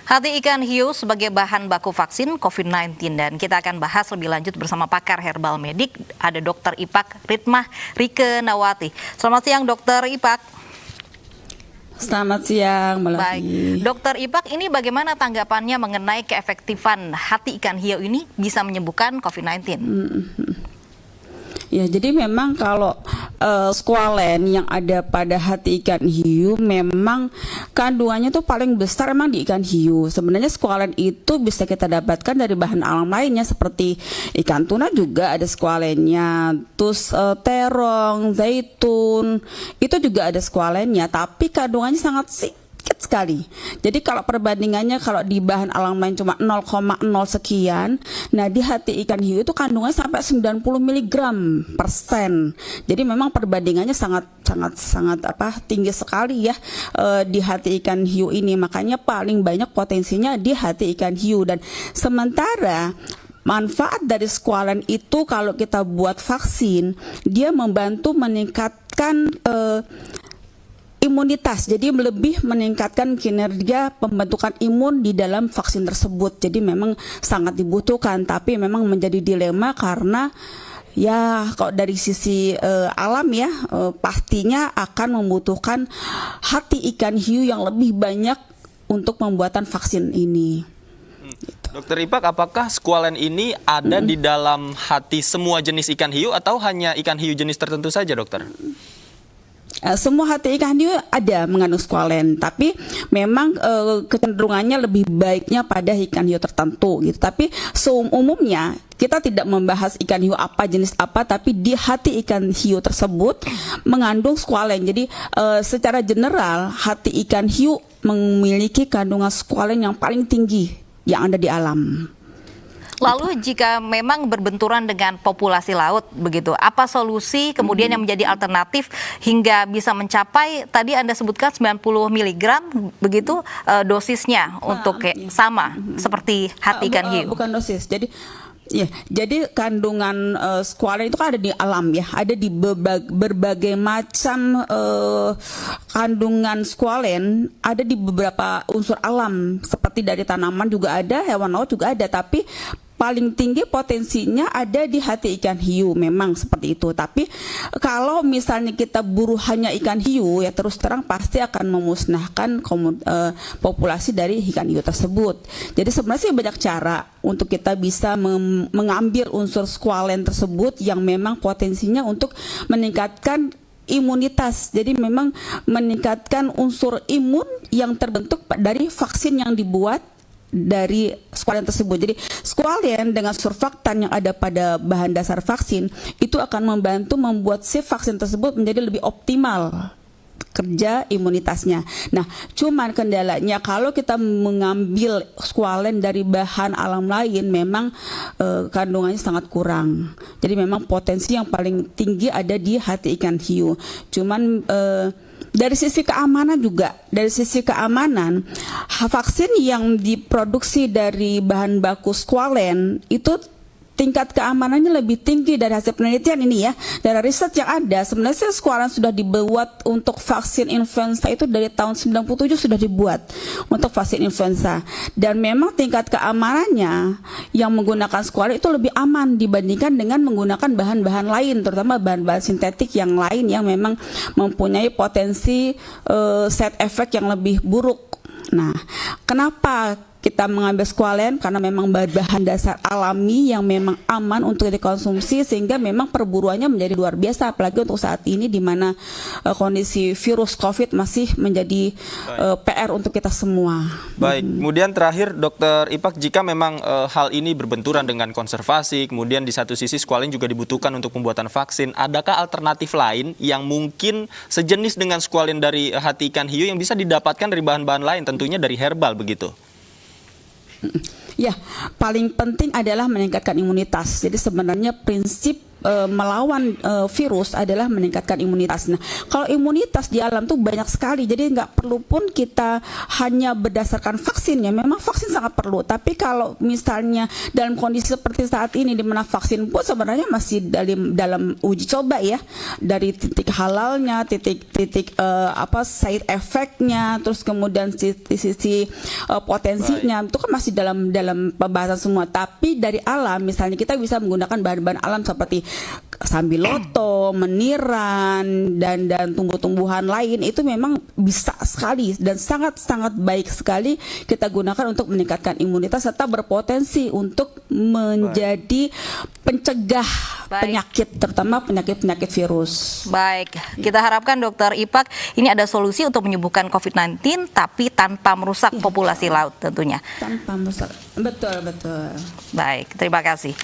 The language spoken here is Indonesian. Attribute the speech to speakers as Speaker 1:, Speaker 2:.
Speaker 1: Hati ikan hiu sebagai bahan baku vaksin COVID-19 dan kita akan bahas lebih lanjut bersama pakar herbal medik, ada Dr. Ipak Ritmah Rike Nawati. Selamat siang Dr. Ipak.
Speaker 2: Selamat siang, Mbak Lavi.
Speaker 1: Baik, Dr. Ipak, ini bagaimana tanggapannya mengenai keefektifan hati ikan hiu ini bisa menyembuhkan COVID-19?
Speaker 2: Ya, jadi memang kalau squalen yang ada pada hati ikan hiu memang kandungannya tuh paling besar emang di ikan hiu. Sebenarnya squalen itu bisa kita dapatkan dari bahan alam lainnya seperti ikan tuna juga ada squalennya, terus terong, zaitun itu juga ada squalennya, tapi kandungannya sangat sedikit sekali. Jadi kalau perbandingannya kalau di bahan alam lain cuma 0,0 sekian, nah di hati ikan hiu itu kandungannya sampai 90 mg per sen. Jadi memang perbandingannya sangat tinggi sekali ya di hati ikan hiu ini. Makanya paling banyak potensinya di hati ikan hiu. Dan sementara manfaat dari squalen itu kalau kita buat vaksin, dia membantu meningkatkan imunitas, jadi lebih meningkatkan kinerja pembentukan imun di dalam vaksin tersebut. Jadi memang sangat dibutuhkan, tapi memang menjadi dilema karena ya kalau dari sisi alam ya pastinya akan membutuhkan hati ikan hiu yang lebih banyak untuk pembuatan vaksin ini.
Speaker 3: Dokter Ipak, apakah squalen ini ada di dalam hati semua jenis ikan hiu atau hanya ikan hiu jenis tertentu saja, dokter?
Speaker 2: Semua hati ikan hiu ada mengandung squalen, tapi memang kecenderungannya lebih baiknya pada ikan hiu tertentu gitu. Tapi umumnya kita tidak membahas ikan hiu apa jenis apa, tapi di hati ikan hiu tersebut mengandung squalen. Jadi secara general hati ikan hiu memiliki kandungan squalen yang paling tinggi yang ada di alam.
Speaker 1: Lalu jika memang berbenturan dengan populasi laut begitu, apa solusi kemudian yang menjadi alternatif hingga bisa mencapai tadi Anda sebutkan 90 mg begitu dosisnya untuk sama seperti hati ikan hiu?
Speaker 2: Bukan dosis. Jadi ya, jadi kandungan squalen itu kan ada di alam ya, ada di berbagai macam kandungan squalen ada di beberapa unsur alam seperti dari tanaman juga ada, hewan laut juga ada, tapi paling tinggi potensinya ada di hati ikan hiu, memang seperti itu. Tapi kalau misalnya kita buru hanya ikan hiu, ya terus terang pasti akan memusnahkan populasi dari ikan hiu tersebut. Jadi sebenarnya banyak cara untuk kita bisa mengambil unsur squalen tersebut yang memang potensinya untuk meningkatkan imunitas. Jadi memang meningkatkan unsur imun yang terbentuk dari vaksin yang dibuat dari squalen tersebut. Jadi squalen dengan surfaktan yang ada pada bahan dasar vaksin itu akan membantu membuat si vaksin tersebut menjadi lebih optimal kerja imunitasnya. Nah, cuman kendalanya kalau kita mengambil squalen dari bahan alam lain memang kandungannya sangat kurang. Jadi memang potensi yang paling tinggi ada di hati ikan hiu. Cuman dari sisi keamanan juga, dari sisi keamanan, vaksin yang diproduksi dari bahan baku squalen itu tingkat keamanannya lebih tinggi dari hasil penelitian ini ya. Dari riset yang ada, sebenarnya squalen sudah dibuat untuk vaksin influenza itu dari tahun 97 sudah dibuat untuk vaksin influenza. Dan memang tingkat keamanannya yang menggunakan squalen itu lebih aman dibandingkan dengan menggunakan bahan-bahan lain, terutama bahan-bahan sintetik yang lain yang memang mempunyai potensi side effect yang lebih buruk. Nah, kenapa kita mengambil squalen? Karena memang bahan dasar alami yang memang aman untuk dikonsumsi, sehingga memang perburuannya menjadi luar biasa, apalagi untuk saat ini di mana kondisi virus COVID masih menjadi PR untuk kita semua.
Speaker 3: Baik, kemudian terakhir Dokter Ipak, jika memang hal ini berbenturan dengan konservasi, kemudian di satu sisi squalen juga dibutuhkan untuk pembuatan vaksin, adakah alternatif lain yang mungkin sejenis dengan squalen dari hati ikan hiu yang bisa didapatkan dari bahan-bahan lain, tentunya dari herbal begitu?
Speaker 2: Ya, paling penting adalah meningkatkan imunitas. Jadi sebenarnya prinsip melawan virus adalah meningkatkan imunitas. Nah, kalau imunitas di alam tuh banyak sekali, jadi nggak perlu pun kita hanya berdasarkan vaksinnya. Memang vaksin sangat perlu, tapi kalau misalnya dalam kondisi seperti saat ini, di mana vaksin pun sebenarnya masih dalam uji coba ya, dari titik halalnya, titik side effect-nya, terus kemudian sisi potensinya itu kan masih dalam pembahasan semua. Tapi dari alam, misalnya kita bisa menggunakan bahan-bahan alam seperti sambiloto, meniran, dan tumbuh-tumbuhan lain, itu memang bisa sekali dan sangat-sangat baik sekali kita gunakan untuk meningkatkan imunitas serta berpotensi untuk menjadi pencegah penyakit, terutama penyakit-penyakit virus.
Speaker 1: Baik, kita harapkan Dokter Ipak ini ada solusi untuk menyembuhkan COVID-19 tapi tanpa merusak populasi laut tentunya.
Speaker 2: Tanpa merusak, betul.
Speaker 1: Baik, terima kasih.